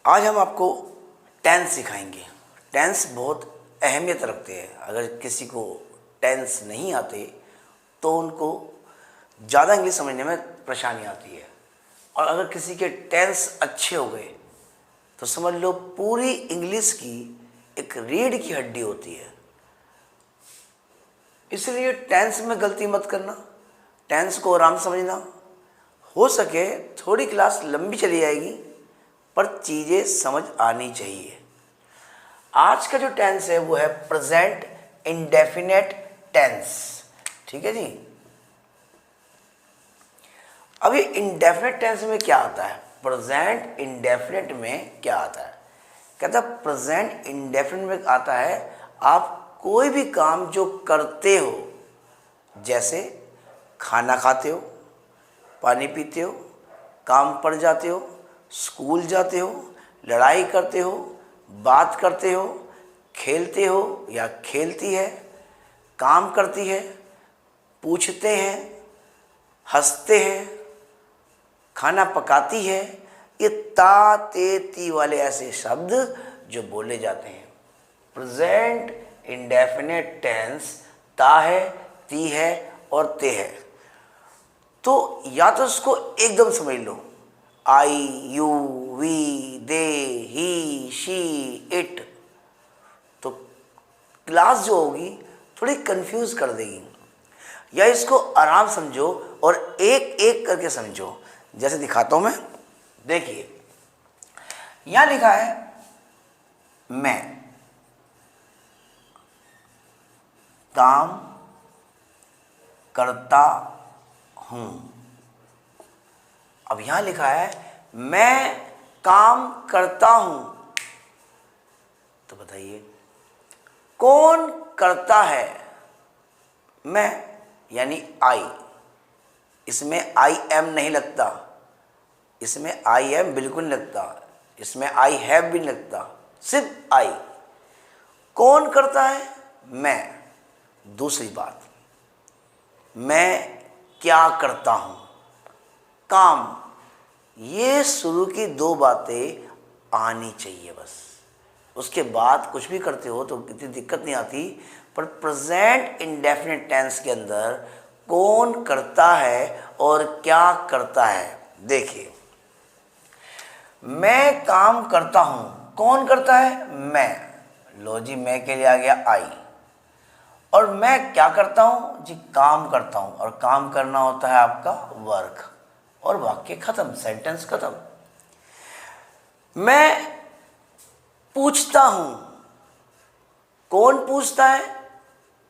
आज हम आपको टेंस सिखाएंगे। टेंस बहुत अहमियत रखते हैं। अगर किसी को टेंस नहीं आते तो उनको ज़्यादा इंग्लिश समझने में परेशानी आती है, और अगर किसी के टेंस अच्छे हो गए तो समझ लो पूरी इंग्लिश की एक रीढ़ की हड्डी होती है। इसलिए टेंस में गलती मत करना, टेंस को आराम समझना। हो सके थोड़ी क्लास लंबी चली जाएगी पर चीज़ें समझ आनी चाहिए। आज का जो टेंस है वो है प्रेजेंट इंडेफिनेट टेंस। ठीक है जी। अब ये इंडेफिनेट टेंस में क्या आता है, प्रेजेंट इंडेफिनेट में क्या आता है? कहता है प्रेजेंट इंडेफिनेट में आता है आप कोई भी काम जो करते हो, जैसे खाना खाते हो, पानी पीते हो, काम पर जाते हो, स्कूल जाते हो, लड़ाई करते हो, बात करते हो, खेलते हो या खेलती है, काम करती है, पूछते हैं, हंसते हैं, खाना पकाती है। ये ता ते ती वाले ऐसे शब्द जो बोले जाते हैं। प्रेजेंट इंडेफिनेट टेंस ता है, ती है और ते है। तो या तो इसको एकदम समझ लो, I, you, we, they, he, she, it, तो क्लास जो होगी थोड़ी कंफ्यूज कर देगी। या इसको आराम समझो और एक एक करके समझो। जैसे दिखाता हूं मैं, देखिए यहां लिखा है मैं काम करता हूं। अब यहां लिखा है मैं काम करता हूं, तो बताइए कौन करता है? मैं यानी आई। इसमें आई एम नहीं लगता, इसमें आई एम बिल्कुल नहीं लगता, इसमें आई हैव भी नहीं लगता, सिर्फ आई। कौन करता है? मैं। दूसरी बात, मैं क्या करता हूं? काम। ये शुरू की दो बातें आनी चाहिए बस। उसके बाद कुछ भी करते हो तो इतनी दिक्कत नहीं आती। पर प्रेजेंट इंडेफिनिट टेंस के अंदर कौन करता है और क्या करता है? देखिए मैं काम करता हूं, कौन करता है? मैं। लो जी, मैं के लिए आ गया आई। और मैं क्या करता हूं जी? काम करता हूं। और काम करना होता है आपका वर्क। और वाक्य खत्म, सेंटेंस खत्म। मैं पूछता हूं, कौन पूछता है?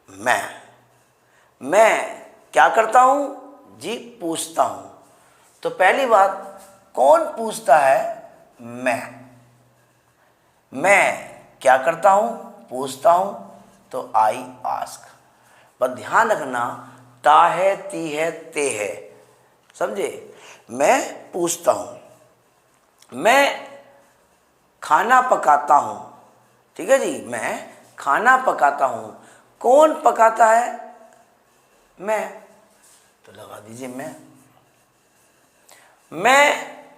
मैं क्या करता हूं जी? पूछता हूं। तो पहली बात, कौन पूछता है? मैं क्या करता हूं? पूछता हूं। तो आई आस्क। पर ध्यान रखना, ता है, ती है, ते है, समझे? मैं पूछता हूं, मैं खाना पकाता हूं। ठीक है जी, मैं खाना पकाता हूं। कौन पकाता है? मैं। तो लगा दीजिए मैं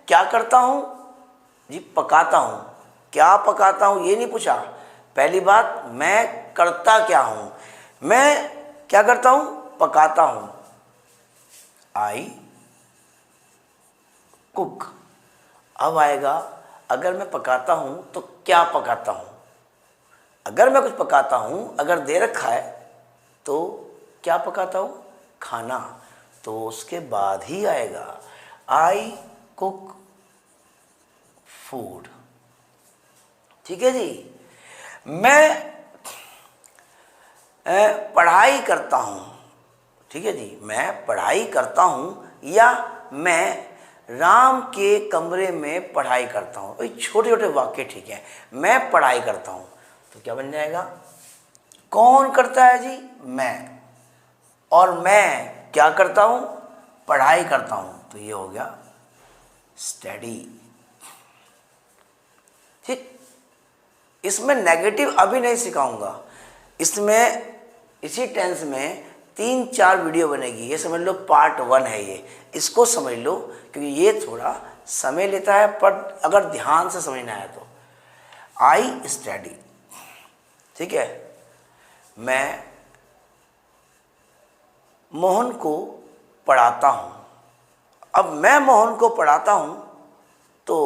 क्या करता हूं जी? पकाता हूं। क्या पकाता हूं ये नहीं पूछा। पहली बात, मैं करता क्या हूं? मैं क्या करता हूं? पकाता हूं। I cook. अब आएगा, अगर मैं पकाता हूं तो क्या पकाता हूं? अगर मैं कुछ पकाता हूं, अगर दे रखा है तो क्या पकाता हूं? खाना। तो उसके बाद ही आएगा आई कुक फूड। ठीक है जी। मैं पढ़ाई करता हूं। ठीक है जी, मैं पढ़ाई करता हूं। या मैं राम के कमरे में पढ़ाई करता हूं। ये छोटे छोटे वाक्य ठीक है। मैं पढ़ाई करता हूं तो क्या बन जाएगा? कौन करता है जी? मैं। और मैं क्या करता हूं? पढ़ाई करता हूं। तो ये हो गया स्टडी। ठीक। इसमें नेगेटिव अभी नहीं सिखाऊंगा। इसमें इसी टेंस में 3-4 वीडियो बनेगी। ये समझ लो पार्ट 1 है ये। इसको समझ लो क्योंकि ये थोड़ा समय लेता है, पर अगर ध्यान से समझना है तो आई स्टडी, ठीक है। मैं मोहन को पढ़ाता हूँ। अब मैं मोहन को पढ़ाता हूँ तो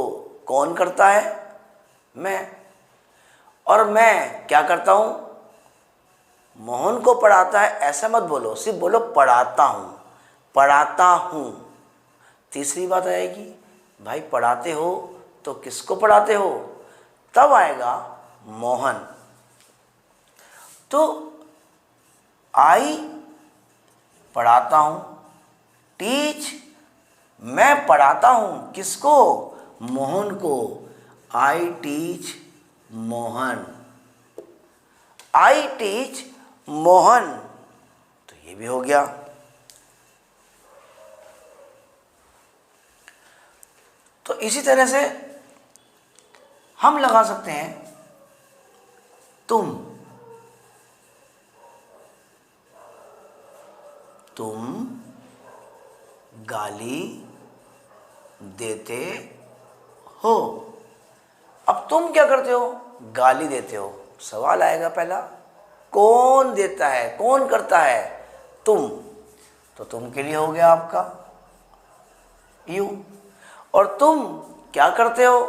कौन करता है? मैं। और मैं क्या करता हूँ? मोहन को पढ़ाता है ऐसा मत बोलो, सिर्फ बोलो पढ़ाता हूँ, पढ़ाता हूँ। तीसरी बात आएगी, भाई पढ़ाते हो तो किसको पढ़ाते हो? तब आएगा मोहन। तो आई पढ़ाता हूँ, टीच मैं पढ़ाता हूँ किसको? मोहन को। I teach Mohan, I teach Mohan. तो ये भी हो गया। तो इसी तरह से हम लगा सकते हैं तुम गाली देते हो। अब तुम क्या करते हो? गाली देते हो। सवाल आएगा पहला, कौन देता है, कौन करता है? तुम। तो तुम के लिए हो गया आपका यू। और तुम क्या करते हो?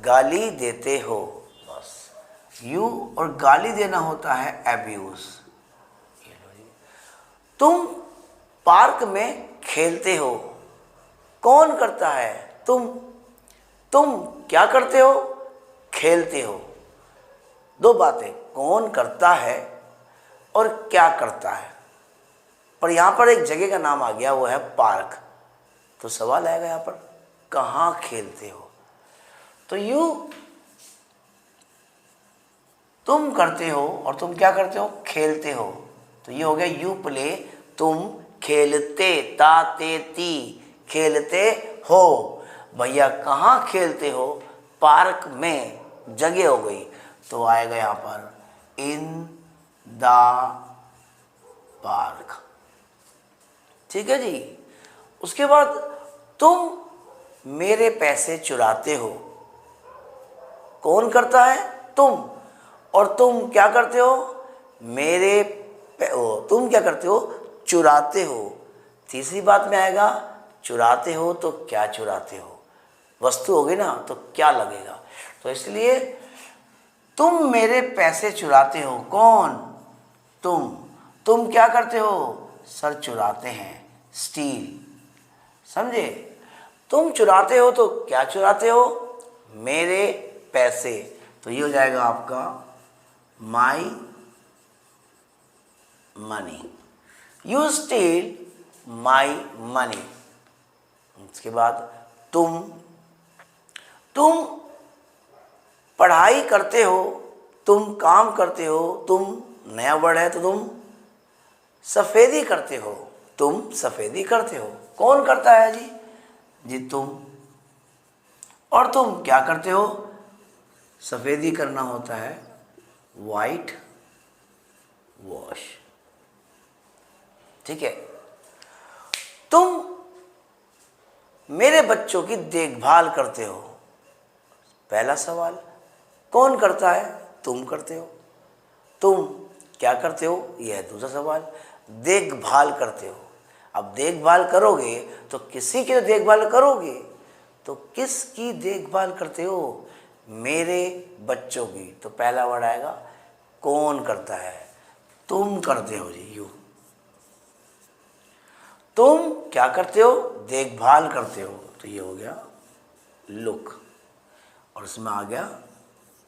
गाली देते हो। बस यू और गाली देना होता है अब्यूज। तुम पार्क में खेलते हो, कौन करता है? तुम क्या करते हो? खेलते हो। दो बातें, कौन करता है और क्या करता है। पर यहां पर एक जगह का नाम आ गया, वो है पार्क। तो सवाल आएगा यहां पर, कहां खेलते हो? तो यू तुम करते हो और तुम क्या करते हो? खेलते हो। तो ये हो गया यू प्ले, तुम खेलते, ता ते ती, खेलते हो। भैया कहाँ खेलते हो? पार्क में, जगह हो गई। तो आएगा यहां पर इन द पार्क, ठीक है जी। उसके बाद तुम मेरे पैसे चुराते हो, कौन करता है? तुम। और तुम क्या करते हो? तुम क्या करते हो? चुराते हो। तीसरी बात में आएगा, चुराते हो तो क्या चुराते हो? वस्तु होगी ना, तो क्या लगेगा? तो इसलिए तुम मेरे पैसे चुराते हो, कौन? तुम क्या करते हो? सर चुराते हैं, स्टील, समझे? तुम चुराते हो तो क्या चुराते हो? मेरे पैसे। तो ये हो जाएगा आपका my money, you steel my money. उसके बाद तुम पढ़ाई करते हो, तुम काम करते हो, तुम नया वर्ड है तो तुम सफेदी करते हो, तुम सफेदी करते हो। कौन करता है जी? जी तुम। और तुम क्या करते हो? सफेदी करना होता है वाइट वॉश, ठीक है। तुम मेरे बच्चों की देखभाल करते हो। पहला सवाल, कौन करता है? तुम करते हो। तुम क्या करते हो? यह है दूसरा सवाल। देखभाल करते हो। अब देखभाल करोगे तो किसी की तो देखभाल करोगे, तो किसकी देखभाल करते हो? मेरे बच्चों की। तो पहला वर्ड आएगा कौन करता है? तुम करते हो जी, यू। तुम क्या करते हो? देखभाल करते हो। तो ये हो गया लुक, और इसमें आ गया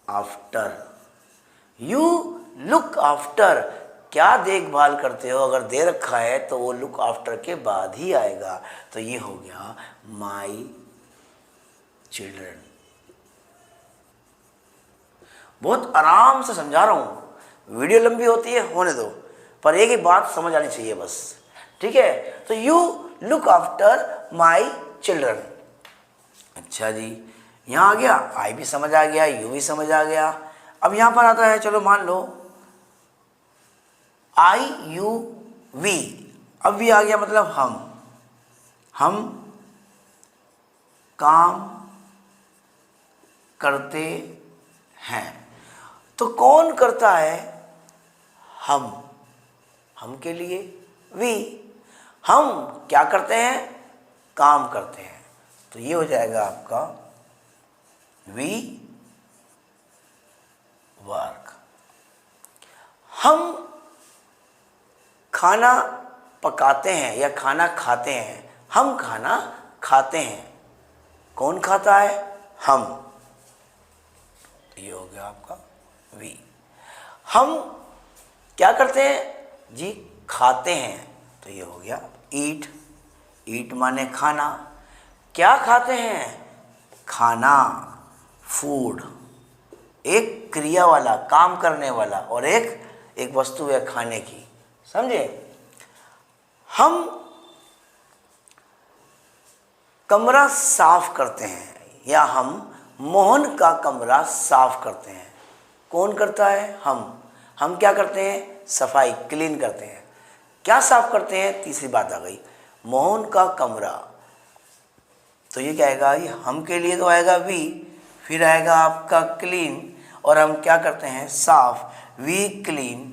आफ्टर, यू लुक आफ्टर। क्या देखभाल करते हो? अगर दे रखा है तो वो लुक आफ्टर के बाद ही आएगा। तो ये हो गया माई चिल्ड्रन। बहुत आराम से समझा रहा हूं, वीडियो लंबी होती है होने दो, पर एक ही बात समझ आनी चाहिए बस, ठीक है। तो you look after my children. अच्छा जी, यहां आ गया, आई भी समझ आ गया, यू भी समझ आ गया। अब यहां पर आता है, चलो मान लो आई यू वी। अब भी आ गया, मतलब हम काम करते हैं। तो कौन करता है? हम के लिए वी। हम क्या करते हैं? काम करते हैं। तो ये हो जाएगा आपका वी वर्क। हम खाना पकाते हैं या खाना खाते हैं। हम खाना खाते हैं। कौन खाता है? हम। ये हो गया आपका वी। हम क्या करते हैं जी? खाते हैं। तो ये हो गया ईट। ईट माने खाना। क्या खाते हैं? खाना, फूड। एक क्रिया वाला, काम करने वाला, और एक वस्तु है खाने की। समझे? हम कमरा साफ करते हैं या हम मोहन का कमरा साफ करते हैं। कौन करता है? हम क्या करते हैं? सफाई, क्लीन करते हैं। क्या साफ करते हैं? तीसरी बात आ गई, मोहन का कमरा। तो ये क्या आएगा? ये हम के लिए तो आएगा वी, फिर आएगा आपका क्लीन, और हम क्या करते हैं? साफ। We clean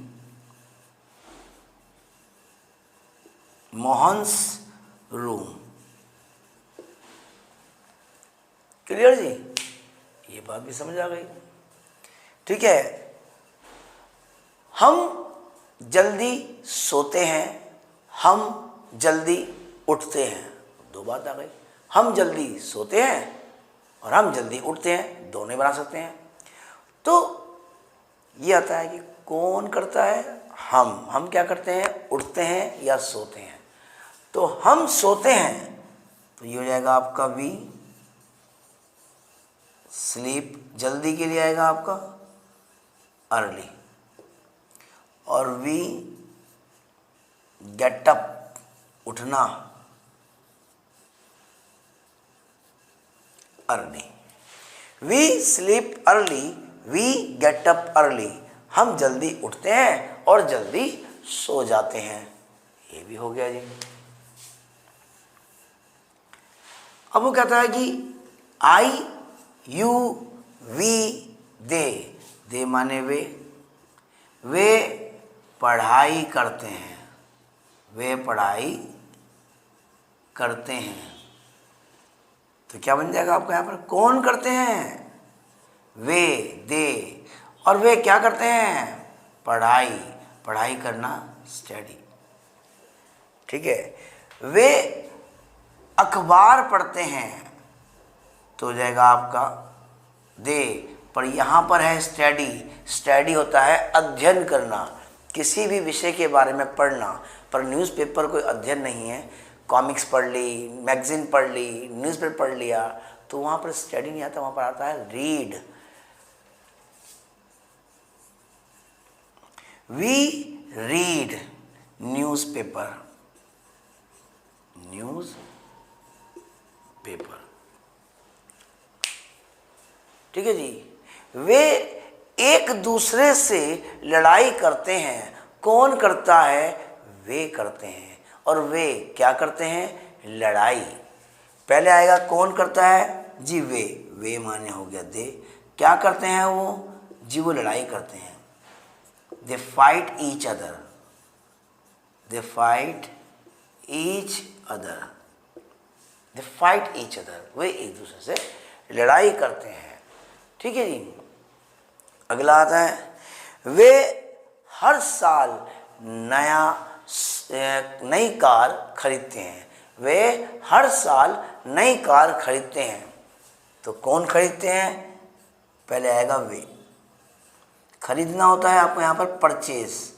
Mohan's room. Clear जी? ये बात भी समझ आ गई। ठीक है। हम जल्दी सोते हैं, हम जल्दी उठते हैं। दो बात आ गई। हम जल्दी सोते हैं और हम जल्दी उठते हैं, दोनों बना सकते हैं। तो ये आता है कि कौन करता है? हम क्या करते हैं? उठते हैं या सोते हैं। तो हम सोते हैं, तो ये हो जाएगा आपका वी स्लीप। जल्दी के लिए आएगा आपका अर्ली। और वी गेट अप, उठना, early. We sleep early, we get up early. हम जल्दी उठते हैं और जल्दी सो जाते हैं। ये भी हो गया जी। अब वो कहता है कि आई, यू, वी, दे माने वे पढ़ाई करते हैं। वे पढ़ाई करते हैं। तो क्या बन जाएगा आपका यहाँ पर? कौन करते हैं? वे, दे। और वे क्या करते हैं? पढ़ाई। पढ़ाई करना, स्टडी। ठीक है। वे अखबार पढ़ते हैं। तो हो जाएगा आपका दे। पर यहाँ पर है स्टडी। स्टडी होता है अध्ययन करना, किसी भी विषय के बारे में पढ़ना। पर न्यूज़पेपर कोई अध्ययन नहीं है। कॉमिक्स पढ़ ली, मैगजीन पढ़ ली, न्यूज़पेपर पढ़ लिया, तो वहाँ पर स्टडी नहीं आता, वहाँ पर आता है रीड। We read newspaper. ठीक है जी। वे एक दूसरे से लड़ाई करते हैं। कौन करता है? वे करते हैं। और वे क्या करते हैं? लड़ाई। पहले आएगा कौन करता है जी? वे माने हो गया दे। क्या करते हैं वो जी? वो लड़ाई करते हैं। They fight each other. They fight each other. They fight each other. वे एक दूसरे से लड़ाई करते हैं। ठीक है जी। अगला आता है वे हर साल नई कार खरीदते हैं। वे हर साल नई कार खरीदते हैं। तो कौन खरीदते हैं? पहले आएगा वे। खरीदना होता है आपको यहाँ पर परचेज।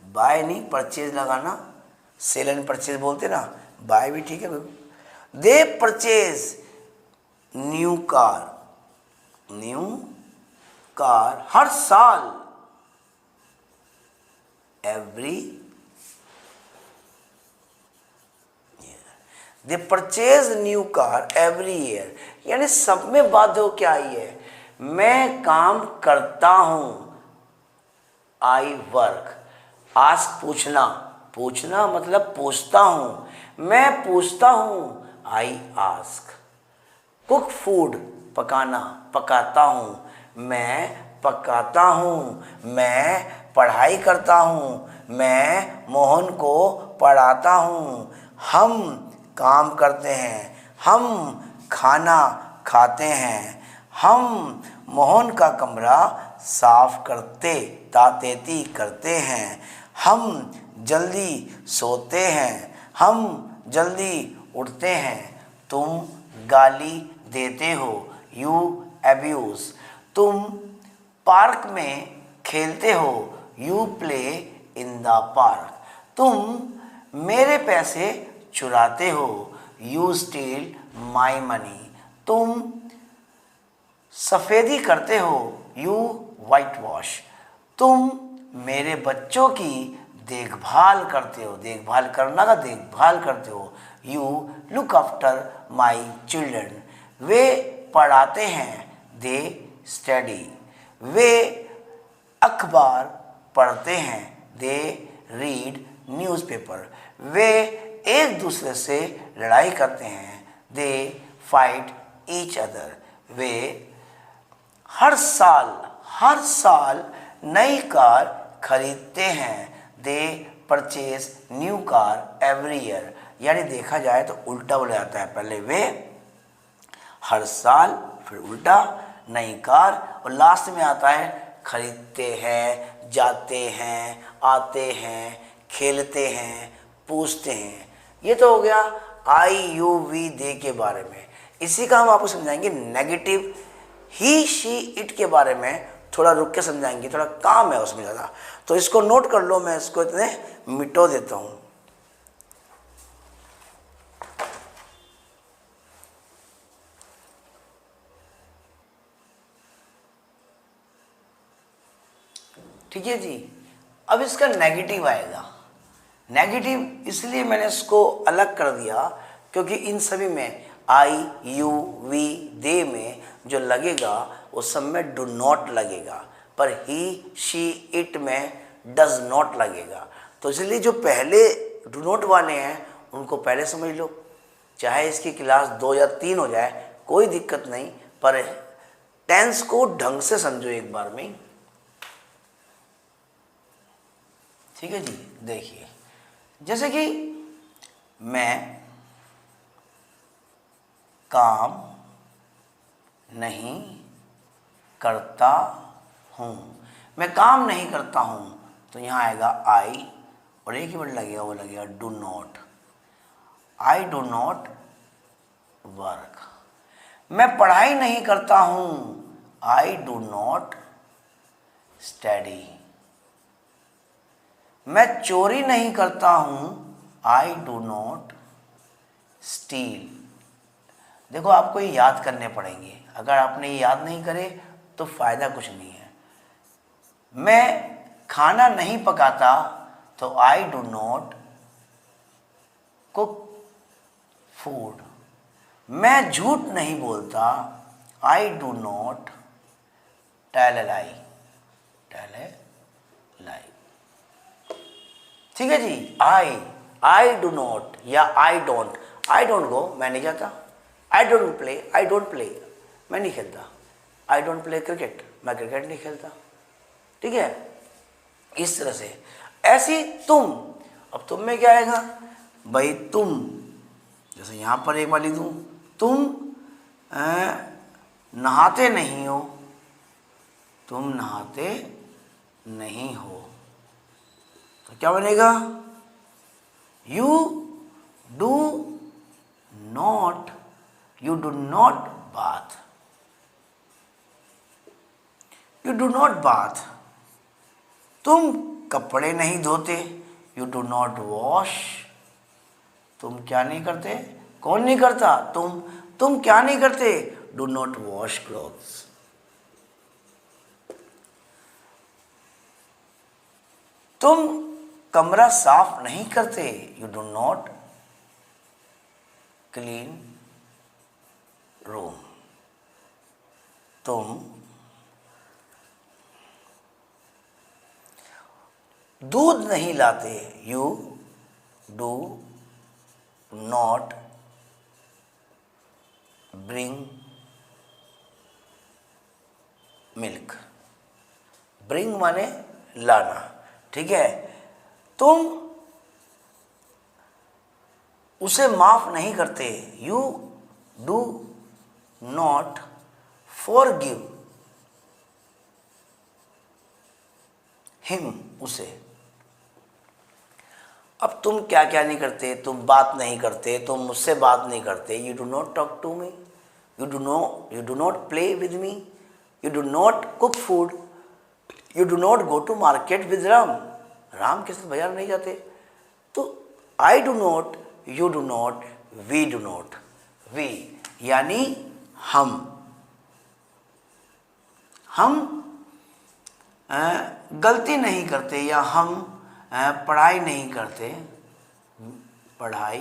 बाय नहीं, परचेज लगाना। सेल एंड परचेज बोलते ना, बाय भी ठीक है। They purchase new car. हर साल, every year. They purchase new car every year. यानी सब में बात हो क्या आई है? मैं काम करता हूं, आई वर्क। आस्क पूछना, पूछना मतलब पूछता हूं, मैं पूछता हूं, आई आस्क। कुक फूड, पकाना, पकाता हूँ, मैं पकाता हूँ, मैं पढ़ाई करता हूँ, मैं मोहन को पढ़ाता हूँ, हम काम करते हैं, हम खाना खाते हैं, हम मोहन का कमरा साफ करते हैं, हम जल्दी सोते हैं, हम जल्दी उठते हैं, तुम गाली देते हो, यू अब्यूज, तुम पार्क में खेलते हो, you play in the park, तुम मेरे पैसे चुराते हो, यू स्टील माई मनी, तुम सफ़ेदी करते हो, यू वाइट वॉश, तुम मेरे बच्चों की देखभाल करते हो, देखभाल करना का देखभाल करते हो, you look after my children, वे पढ़ाते हैं, दे स्टडी, वे अखबार पढ़ते हैं, दे रीड न्यूज़पेपर, वे एक दूसरे से लड़ाई करते हैं, दे फाइट ईच अदर, वे हर साल नई कार खरीदते हैं, दे purchase new car every year. यानी देखा जाए तो उल्टा बोला जाता है, पहले वे हर साल, फिर उल्टा नई कार, और लास्ट में आता है खरीदते हैं, जाते हैं, आते हैं, खेलते हैं, पूछते हैं। ये तो हो गया आई यू वी दे के बारे में। इसी का हम आपको समझाएंगे नेगेटिव ही शी इट के बारे में, थोड़ा रुक के समझाएंगे, थोड़ा काम है उसमें ज़्यादा, तो इसको नोट कर लो, मैं इसको इतने मिटो देता हूँ। ठीक है जी। अब इसका नेगेटिव आएगा। नेगेटिव इसलिए मैंने इसको अलग कर दिया क्योंकि इन सभी में आई यू वी दे में जो लगेगा वो सब में डू नॉट लगेगा, पर ही शी इट में डज नॉट लगेगा। तो इसलिए जो पहले डू नॉट वाले हैं उनको पहले समझ लो, चाहे इसकी क्लास 2 या 3 हो जाए कोई दिक्कत नहीं, पर टेंस को ढंग से समझो एक बार में। ठीक है जी। देखिए जैसे कि मैं काम नहीं करता हूँ, मैं काम नहीं करता हूँ, तो यहाँ आएगा आई और एक ही वर्ड लगेगा, वो लगेगा do not, I do not work. मैं पढ़ाई नहीं करता हूँ, आई डू नॉट स्टडी। मैं चोरी नहीं करता हूँ, आई डू नॉट स्टील। देखो आपको ये याद करने पड़ेंगे, अगर आपने ये याद नहीं करे तो फ़ायदा कुछ नहीं है। मैं खाना नहीं पकाता, तो I do not cook food. मैं झूठ नहीं बोलता, I do not tell a lie. ठीक है जी। आई डू नॉट या आई डोंट गो, मैं नहीं जाता। आई डोंट प्ले, मैं नहीं खेलता। आई डोंट प्ले क्रिकेट, मैं क्रिकेट नहीं खेलता। ठीक है, इस तरह से। ऐसी तुम, अब तुम में क्या आएगा भाई, तुम जैसे यहाँ पर एक वाली दूँ, तुम नहाते नहीं हो, तुम नहाते नहीं हो, तो क्या बनेगा, you do not bath, you do not bath. तुम कपड़े नहीं धोते, यू डू नॉट वॉश। तुम क्या नहीं करते, कौन नहीं करता, तुम क्या नहीं करते, डू नॉट वॉश क्लॉथ्स। तुम कमरा साफ नहीं करते, you do not clean room. तुम दूध नहीं लाते, you do not bring milk. Bring माने लाना, ठीक है। तुम उसे माफ नहीं करते, you do not forgive him, उसे। अब तुम क्या क्या नहीं करते, तुम बात नहीं करते, तुम मुझसे बात नहीं करते, you do not talk to me, you do not play with me, you do not cook food, you do not go to market with Ram, Ram के साथ बाजार नहीं जाते। तो I do not, you do not, we do not, we यानी हम गलती नहीं करते, या हम पढ़ाई नहीं करते, पढ़ाई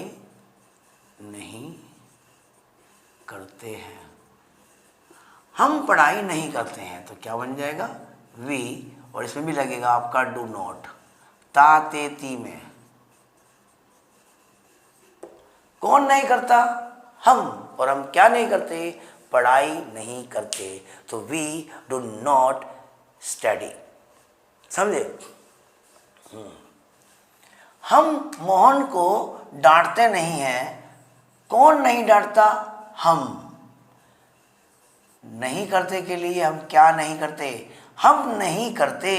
नहीं करते हैं, हम पढ़ाई नहीं करते हैं, तो क्या बन जाएगा वी, और इसमें भी लगेगा आपका डू नॉट। ता ते ती में कौन नहीं करता, हम, और हम क्या नहीं करते, पढ़ाई नहीं करते, तो वी डू नॉट स्टडी, समझे। हम मोहन को डांटते नहीं हैं, कौन नहीं डांटता, हम। नहीं करते के लिए हम क्या नहीं करते, हम नहीं करते,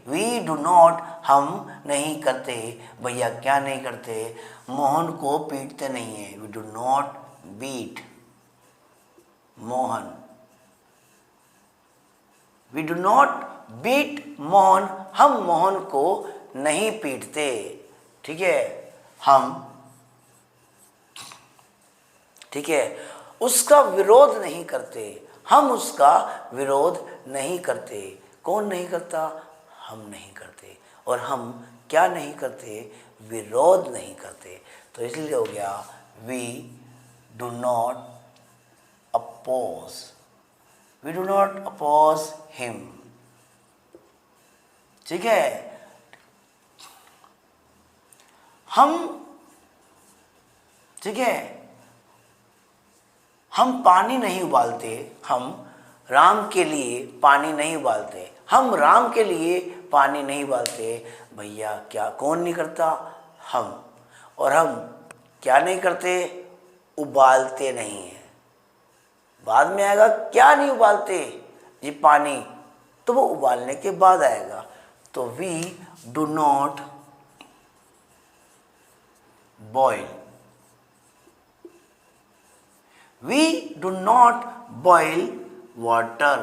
वी डू नॉट, हम नहीं करते। भैया क्या नहीं करते, मोहन को पीटते नहीं है, we do not beat Mohan, we do not beat Mohan, हम मोहन को नहीं पीटते, ठीक है, हम, ठीक है। उसका विरोध नहीं करते, हम उसका विरोध नहीं करते, कौन नहीं करता, हम नहीं करते, और हम क्या नहीं करते, विरोध नहीं करते, तो इसलिए हो गया we do not oppose, we do not oppose him, ठीक है। हम, ठीक है, हम पानी नहीं उबालते, हम राम के लिए पानी नहीं उबालते, हम राम के लिए पानी नहीं उबालते। भैया क्या कौन नहीं करता, हम, और हम क्या नहीं करते, उबालते नहीं हैं। बाद में आएगा क्या नहीं उबालते, ये पानी, तो वो उबालने के बाद आएगा, तो we do not boil, we do not boil water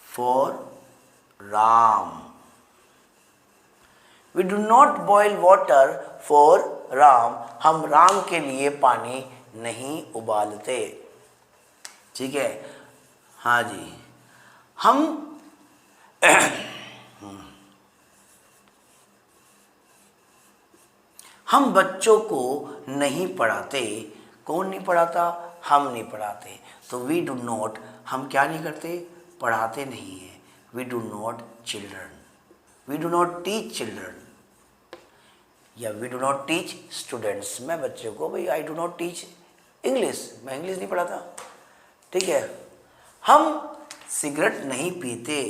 for Ram, we do not boil water for Ram, हम राम के लिए पानी नहीं उबालते, ठीक है। हाँ जी, हम बच्चों को नहीं पढ़ाते, कौन नहीं पढ़ाता, हम नहीं पढ़ाते, तो वी डू नॉट, हम क्या नहीं करते, पढ़ाते नहीं हैं, we do not children, we do not teach children, या we do not teach students, मैं बच्चों को, भाई I do not teach English, मैं इंग्लिश नहीं पढ़ाता, ठीक है। हम सिगरेट नहीं पीते,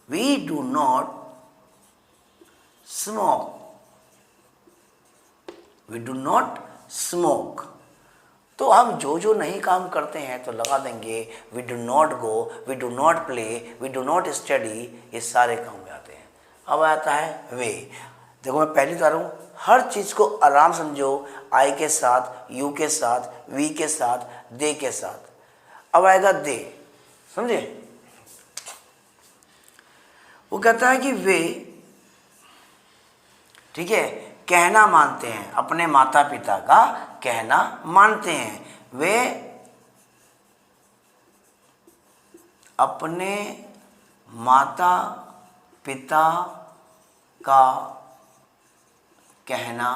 we do not smoke, we do not smoke, तो हम जो जो नहीं काम करते हैं तो लगा देंगे we do not go, we do not play, we do not study, ये सारे काम में आते हैं। अब आता है वे, देखो मैं पहले बता रहा हूँ, हर चीज़ को आराम समझो, आई के साथ, यू के साथ, वी के साथ, दे के साथ। अब आएगा दे, समझे। वो कहता है कि वे, ठीक है, कहना मानते हैं, अपने माता पिता का कहना मानते हैं, वे अपने माता पिता का कहना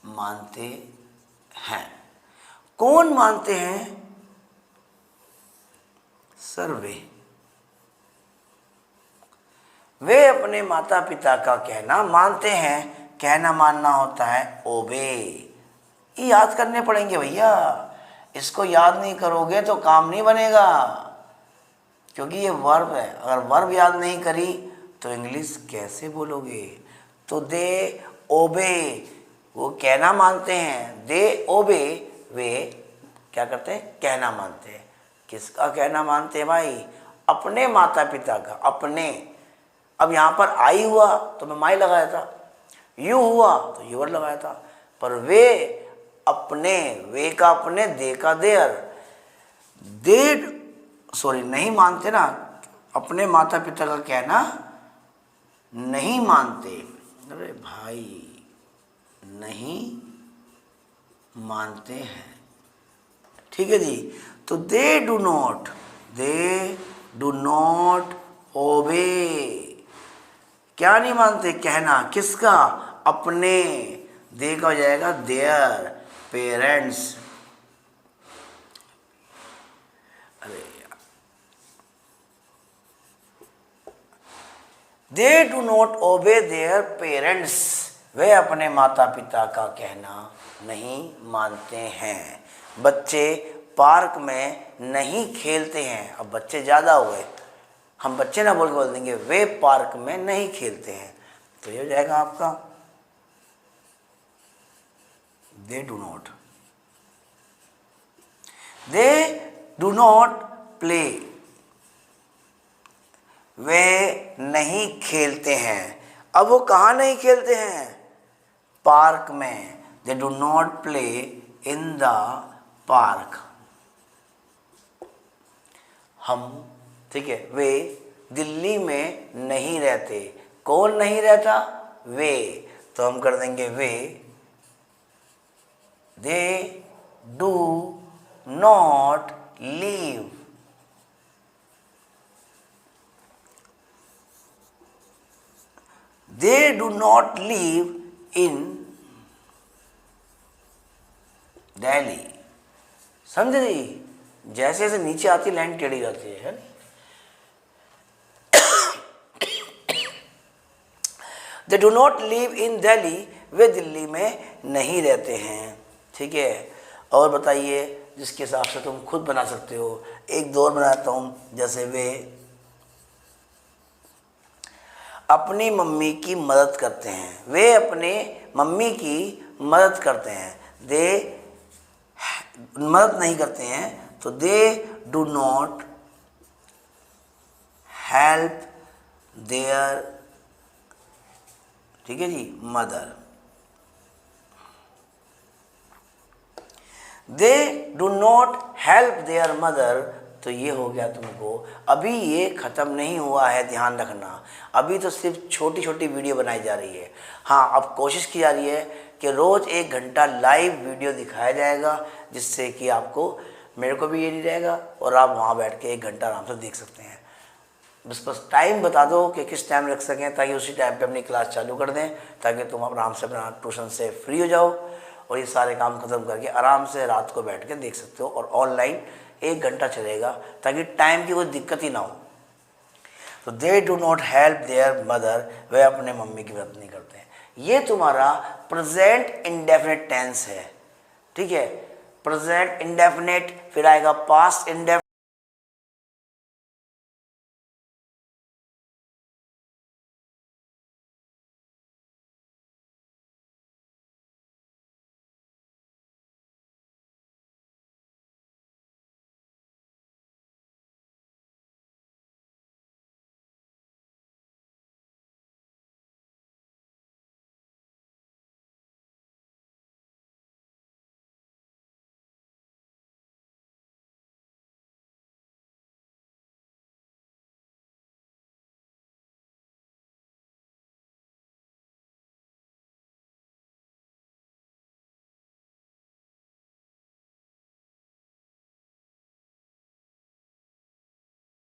मानते हैं, कौन मानते हैं, सर वे अपने माता पिता का कहना मानते हैं, कहना मानना होता है ओबे, ये याद करने पड़ेंगे भैया, इसको याद नहीं करोगे तो काम नहीं बनेगा, क्योंकि ये वर्ब है। अगर वर्ब याद नहीं करी तो इंग्लिश कैसे बोलोगे। तो दे ओबे, वो कहना मानते हैं, दे ओबे, वे क्या करते हैं, कहना मानते हैं। किसका कहना मानते हैं भाई, अपने माता पिता का, अपने। अब यहाँ पर आई हुआ तो मैं माई लगाया था, यू हुआ तो यूर लगाया था, पर वे अपने, वे का अपने, दे का देयर, दे सॉरी नहीं मानते ना, अपने माता पिता का कहना नहीं मानते। अरे भाई नहीं मानते हैं, ठीक है जी। तो दे डू नॉट ओबे, क्या नहीं मानते, कहना, किसका, अपने, दे का हो जाएगा देयर पेरेंट्स। अरे they do not obey their parents, वे अपने माता पिता का कहना नहीं मानते हैं। बच्चे पार्क में नहीं खेलते हैं। अब बच्चे ज़्यादा हुए, हम बच्चे ना बोल देंगे वे पार्क में नहीं खेलते हैं, तो ये हो जाएगा आपका दे डू नॉट प्ले, वे नहीं खेलते हैं। अब वो कहाँ नहीं खेलते हैं, पार्क में। दे do not play in the park. हम, ठीक है, वे दिल्ली में नहीं रहते। कौन नहीं रहता, वे, तो हम कर देंगे वे, they do not leave, they do not leave in Delhi. समझे जी, जैसे जैसे नीचे आती लाइन टेढ़ी जाती है ना। They do not live in Delhi, वे दिल्ली में नहीं रहते हैं, ठीक है। और बताइए जिसके हिसाब से तुम खुद बना सकते हो। एक दो और बनाता हूँ, जैसे वे अपनी मम्मी की मदद करते हैं, वे अपने मम्मी की मदद करते हैं। दे मदद नहीं करते हैं तो they do not help their, ठीक है जी, mother. They do not help their mother, तो ये हो गया तुमको। अभी ये ख़त्म नहीं हुआ है, ध्यान रखना। अभी तो सिर्फ छोटी छोटी वीडियो बनाई जा रही है। हाँ, अब कोशिश की जा रही है कि रोज़ 1 घंटा लाइव वीडियो दिखाया जाएगा, जिससे कि आपको, मेरे को भी ये नहीं रहेगा और आप वहाँ बैठ के 1 घंटा आराम से देख सकते हैं। बस टाइम बता दो कि किस टाइम रख सकें, ताकि उसी टाइम पे अपनी क्लास चालू कर दें, ताकि तुम आराम से अपना ट्यूशन से फ्री हो जाओ और ये सारे काम खत्म करके आराम से रात को बैठ के देख सकते हो। और ऑनलाइन 1 घंटा चलेगा, ताकि टाइम की कोई दिक्कत ही ना हो। तो they do not help their mother, वे अपने मम्मी की मदद नहीं करते हैं। ये तुम्हारा प्रेजेंट इंडेफिनिट टेंस है, ठीक है। प्रेजेंट इंडेफिनिट, फिर आएगा पास्ट इंडेफिनिट,